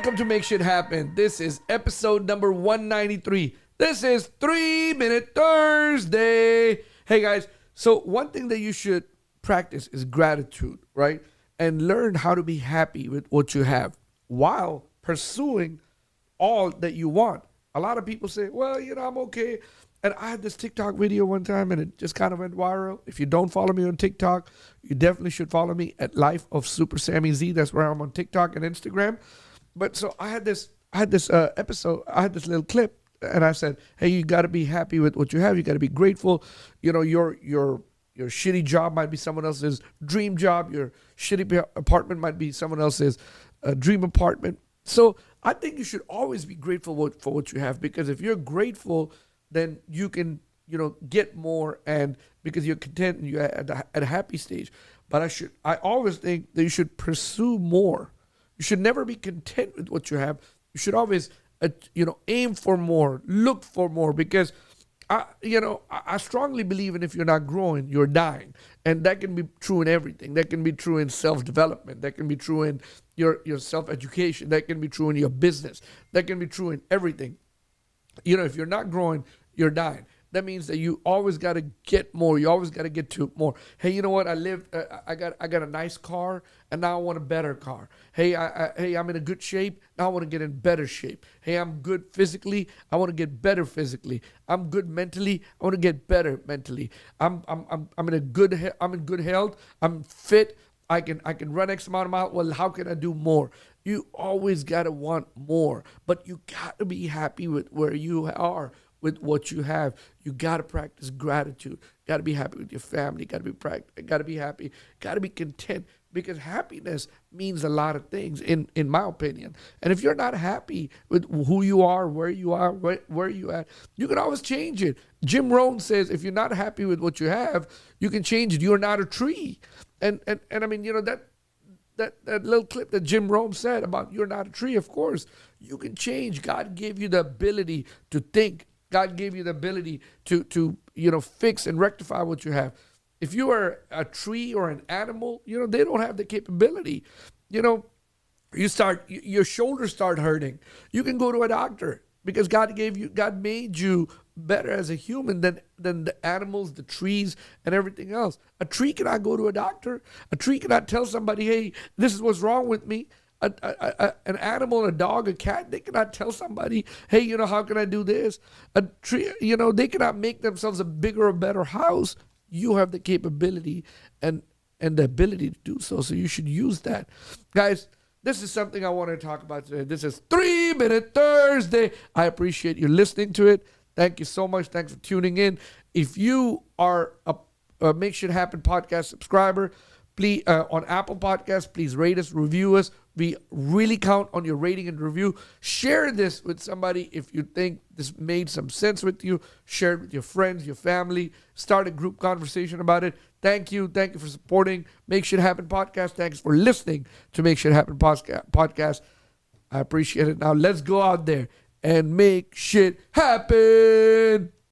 Welcome to Make Shit Happen. This is episode number 193. This is 3 Minute Thursday. Hey guys, so one thing that you should practice is gratitude, right? And learn how to be happy with what you have while pursuing all that you want. A lot of people say, well, I'm okay. And I had this TikTok video one time and it just kind of went viral. If you don't follow me on TikTok, you definitely should follow me at Life of Super Sammy Z. That's where I'm on TikTok and Instagram. But so I had this episode, I had this little clip, and I said, hey, you got to be happy with what you have. You got to be grateful. Your shitty job might be someone else's dream job. Your shitty apartment might be someone else's dream apartment. So I think you should always be grateful for what you have, because if you're grateful, then you can, get more, and because you're content and you're at a happy stage. But I always think that you should pursue more. You should never be content with what you have. You should always, aim for more, look for more, because I strongly believe in, if you're not growing, you're dying. And that can be true in everything. That can be true in self-development. That can be true in your self-education. That can be true in your business. That can be true in everything. If you're not growing, you're dying. That means that you always got to get more. You always got to get to more. Hey, you know what? I got a nice car, and now I want a better car. Hey, I'm in a good shape. Now I want to get in better shape. Hey, I'm good physically. I want to get better physically. I'm good mentally. I want to get better mentally. I'm in good health. I'm fit. I can run X amount of miles. Well, how can I do more? You always got to want more, but you got to be happy with where you are, with what you have. You got to practice gratitude. Got to be happy with your family. Got to be happy. Got to be content, because happiness means a lot of things, in my opinion. And if you're not happy with who you are, where you are, where you at, you can always change it. Jim Rohn says, if you're not happy with what you have, you can change it. You're not a tree. And I mean, that little clip that Jim Rohn said about you're not a tree, of course, you can change. God gave you the ability to think. God gave you the ability to fix and rectify what you have. If you are a tree or an animal, they don't have the capability. Your shoulders start hurting. You can go to a doctor, because God made you better as a human than the animals, the trees, and everything else. A tree cannot go to a doctor. A tree cannot tell somebody, hey, this is what's wrong with me. An animal, a dog, a cat, they cannot tell somebody, hey, how can I do this? A tree, they cannot make themselves a bigger or better house. You have the capability and the ability to do so. So you should use that. Guys, this is something I want to talk about today. This is 3 Minute Thursday. I appreciate you listening to it. Thank you so much. Thanks for tuning in. If you are a Make Shit Happen podcast subscriber, please, on Apple Podcasts, please rate us, review us. We really count on your rating and review. Share this with somebody if you think this made some sense with you. Share it with your friends, your family. Start a group conversation about it. Thank you. Thank you for supporting Make Shit Happen podcast. Thanks for listening to Make Shit Happen podcast. I appreciate it. Now let's go out there and make shit happen.